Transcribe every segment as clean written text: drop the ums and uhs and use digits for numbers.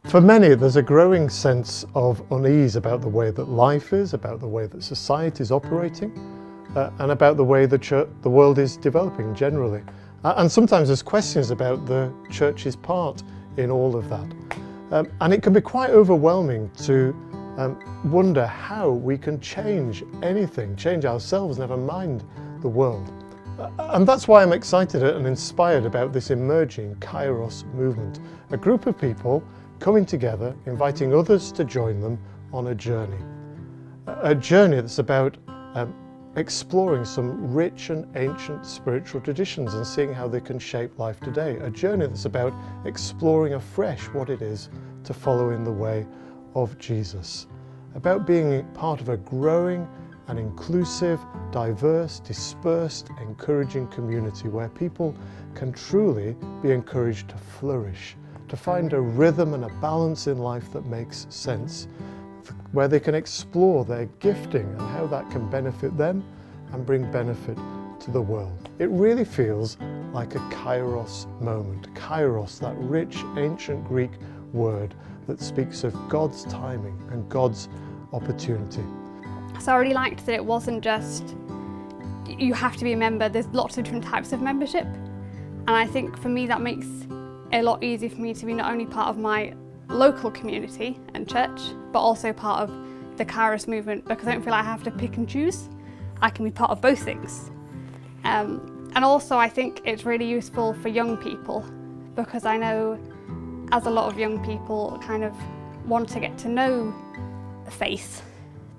For many, there's a growing sense of unease about the way that life is, about the way that society is operating, and about the way the world is developing generally. And sometimes there's questions about the church's part in all of that. And it can be quite overwhelming to wonder how we can change anything, change ourselves, never mind the world. And that's why I'm excited and inspired about this emerging Kairos movement, a group of people coming together, inviting others to join them on a journey that's about exploring some rich and ancient spiritual traditions and seeing how they can shape life today. A journey that's about exploring afresh what it is to follow in the way of Jesus. About being part of a growing and inclusive, diverse, dispersed, encouraging community where people can truly be encouraged to flourish, to find a rhythm and a balance in life that makes sense, where they can explore their gifting and how that can benefit them and bring benefit to the world. It really feels like a Kairos moment. Kairos, that rich ancient Greek word that speaks of God's timing and God's opportunity. So I really liked that it wasn't just you have to be a member, there's lots of different types of membership. And I think for me that makes it a lot easier for me to be not only part of my local community and church, but also part of the Kairos movement, because I don't feel like I have to pick and choose. I can be part of both things. And also I think it's really useful for young people, because I know as a lot of young people kind of want to get to know faith.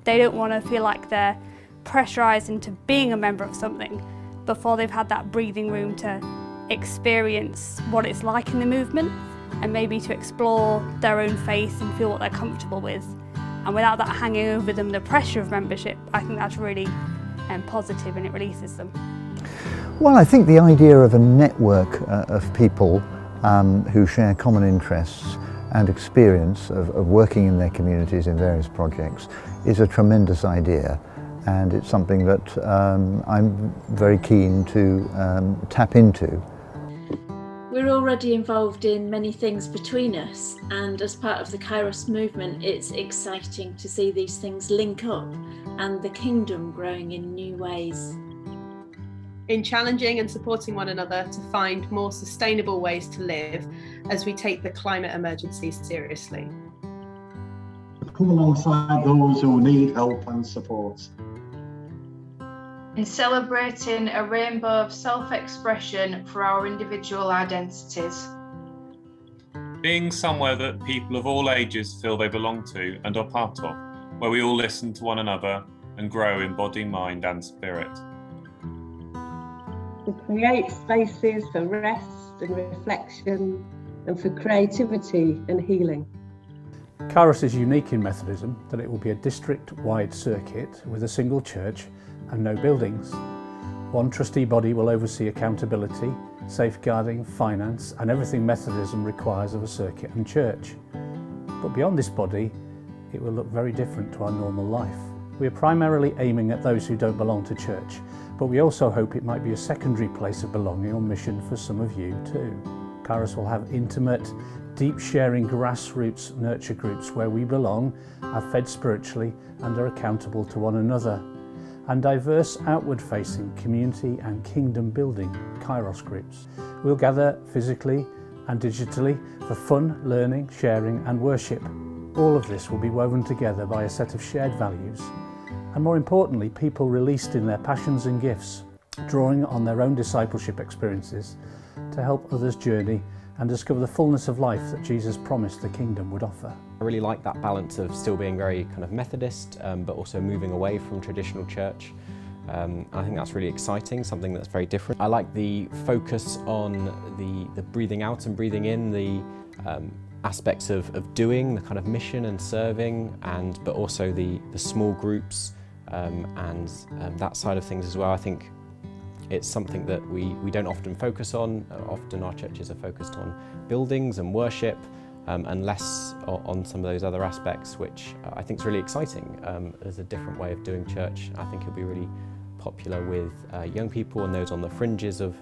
They don't want to feel like they're pressurised into being a member of something before they've had that breathing room to experience what it's like in the movement and maybe to explore their own faith and feel what they're comfortable with. And without that hanging over them, the pressure of membership, I think that's really positive and it releases them. Well, I think the idea of a network of people who share common interests and experience of working in their communities in various projects is a tremendous idea, and it's something that I'm very keen to tap into. We're already involved in many things between us, and as part of the Kairos movement it's exciting to see these things link up and the kingdom growing in new ways. In challenging and supporting one another to find more sustainable ways to live as we take the climate emergency seriously. Come alongside those who need help and support. In celebrating a rainbow of self-expression for our individual identities. Being somewhere that people of all ages feel they belong to and are part of, where we all listen to one another and grow in body, mind and spirit. To create spaces for rest and reflection and for creativity and healing. Kairos is unique in Methodism that it will be a district-wide circuit with a single church and no buildings. One trustee body will oversee accountability, safeguarding, finance and everything Methodism requires of a circuit and church. But beyond this body, it will look very different to our normal life. We are primarily aiming at those who don't belong to church, but we also hope it might be a secondary place of belonging or mission for some of you too. Kairos will have intimate, deep sharing grassroots nurture groups where we belong, are fed spiritually and are accountable to one another. And diverse outward facing community and kingdom building Kairos groups. We'll gather physically and digitally for fun, learning, sharing and worship. All of this will be woven together by a set of shared values. And more importantly, people released in their passions and gifts, drawing on their own discipleship experiences to help others journey and discover the fullness of life that Jesus promised the kingdom would offer. I really like that balance of still being very kind of Methodist, but also moving away from traditional church. I think that's really exciting, something that's very different. I like the focus on the breathing out and breathing in, the aspects of doing, the kind of mission and serving, but also the small groups and that side of things as well. I think it's something that we don't often focus on. Often our churches are focused on buildings and worship and less on some of those other aspects, which I think is really exciting. There's a different way of doing church. I think it'll be really popular with young people and those on the fringes of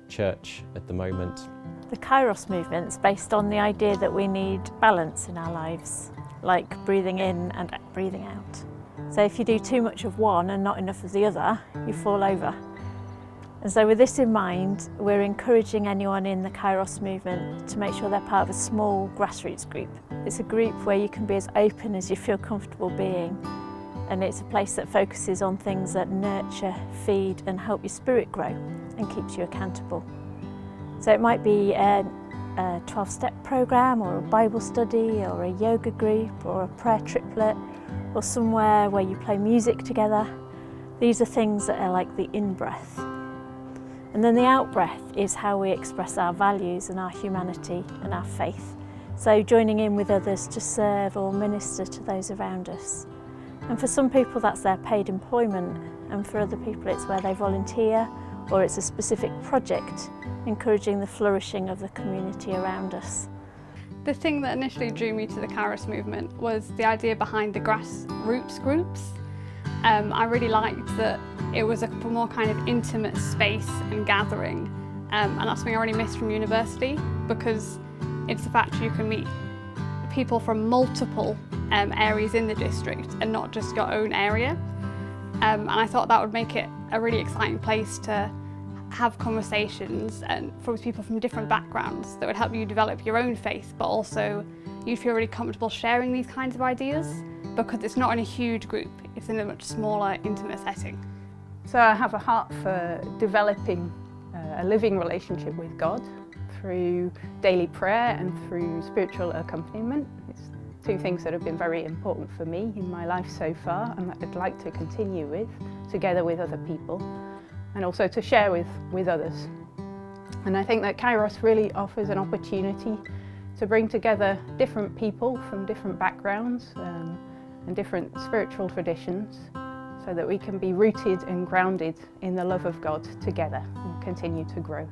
church at the moment. The Kairos movement's based on the idea that we need balance in our lives, like breathing in and breathing out. So if you do too much of one and not enough of the other, you fall over. And so with this in mind, we're encouraging anyone in the Kairos movement to make sure they're part of a small grassroots group. It's a group where you can be as open as you feel comfortable being, and it's a place that focuses on things that nurture, feed and help your spirit grow and keeps you accountable. So it might be a 12-step program or a Bible study or a yoga group or a prayer triplet or somewhere where you play music together. These are things that are like the in-breath. And then the out-breath is how we express our values and our humanity and our faith. So joining in with others to serve or minister to those around us. And for some people that's their paid employment, and for other people it's where they volunteer or it's a specific project encouraging the flourishing of the community around us. The thing that initially drew me to the Kairos movement was the idea behind the grassroots groups. I really liked that it was a more kind of intimate space and gathering, and that's something I really missed from university, because it's the fact you can meet people from multiple areas in the district and not just your own area. And I thought that would make it a really exciting place to have conversations and with people from different backgrounds that would help you develop your own faith, but also you'd feel really comfortable sharing these kinds of ideas because it's not in a huge group, it's in a much smaller, intimate setting. So I have a heart for developing a living relationship with God through daily prayer and through spiritual accompaniment. It's two things that have been very important for me in my life so far and that I'd like to continue with, together with other people, and also to share with others. And I think that Kairos really offers an opportunity to bring together different people from different backgrounds and different spiritual traditions, so that we can be rooted and grounded in the love of God together and continue to grow.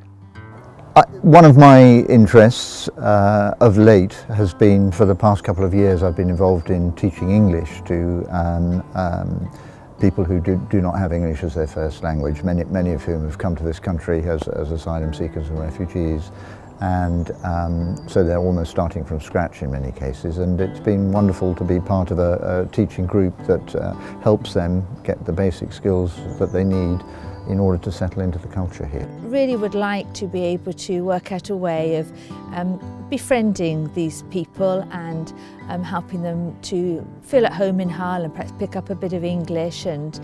One of my interests of late has been, for the past couple of years, I've been involved in teaching English to people who do not have English as their first language, many of whom have come to this country as asylum seekers and refugees. And so they're almost starting from scratch in many cases, and it's been wonderful to be part of a teaching group that helps them get the basic skills that they need in order to settle into the culture here. Really would like to be able to work out a way of befriending these people and helping them to feel at home in Hull and perhaps pick up a bit of English, and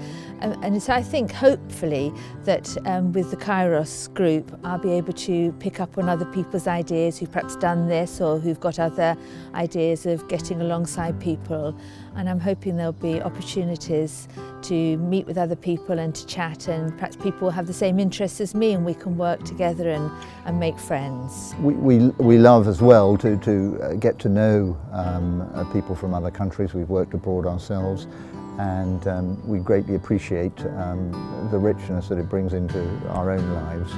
so I think hopefully that with the Kairos group I'll be able to pick up on other people's ideas who've perhaps done this or who've got other ideas of getting alongside people, and I'm hoping there'll be opportunities to meet with other people and to chat, and perhaps people will have the same interests as me and we can work together and make friends. We love as well to get to know people from other countries. We've worked abroad ourselves, and we greatly appreciate the richness that it brings into our own lives.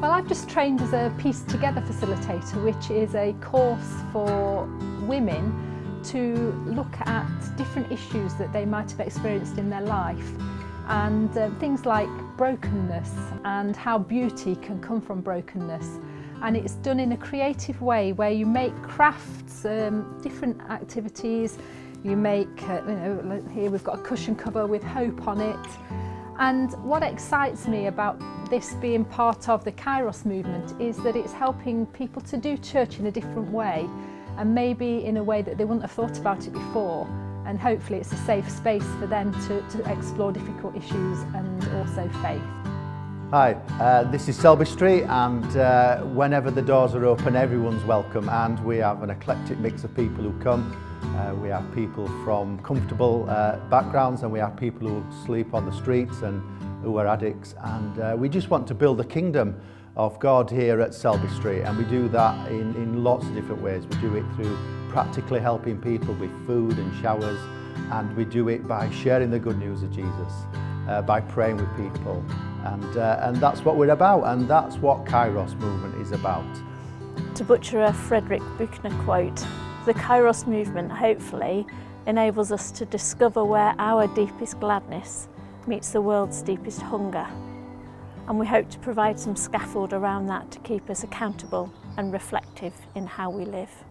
Well, I've just trained as a Piece Together facilitator, which is a course for women to look at different issues that they might have experienced in their life, and things like brokenness and how beauty can come from brokenness. And it's done in a creative way where you make crafts, different activities. You make, here we've got a cushion cover with hope on it. And what excites me about this being part of the Kairos movement is that it's helping people to do church in a different way, and maybe in a way that they wouldn't have thought about it before. And hopefully it's a safe space for them to explore difficult issues and also faith. Hi, this is Selby Street, and whenever the doors are open everyone's welcome, and we have an eclectic mix of people who come. We have people from comfortable backgrounds, and we have people who sleep on the streets and who are addicts, and we just want to build a kingdom of God here at Selby Street, and we do that in lots of different ways. We do it through practically helping people with food and showers, and we do it by sharing the good news of Jesus, by praying with people, and that's what we're about, and that's what Kairos movement is about. To butcher a Frederick Buechner quote, the Kairos movement hopefully enables us to discover where our deepest gladness meets the world's deepest hunger. And we hope to provide some scaffold around that to keep us accountable and reflective in how we live.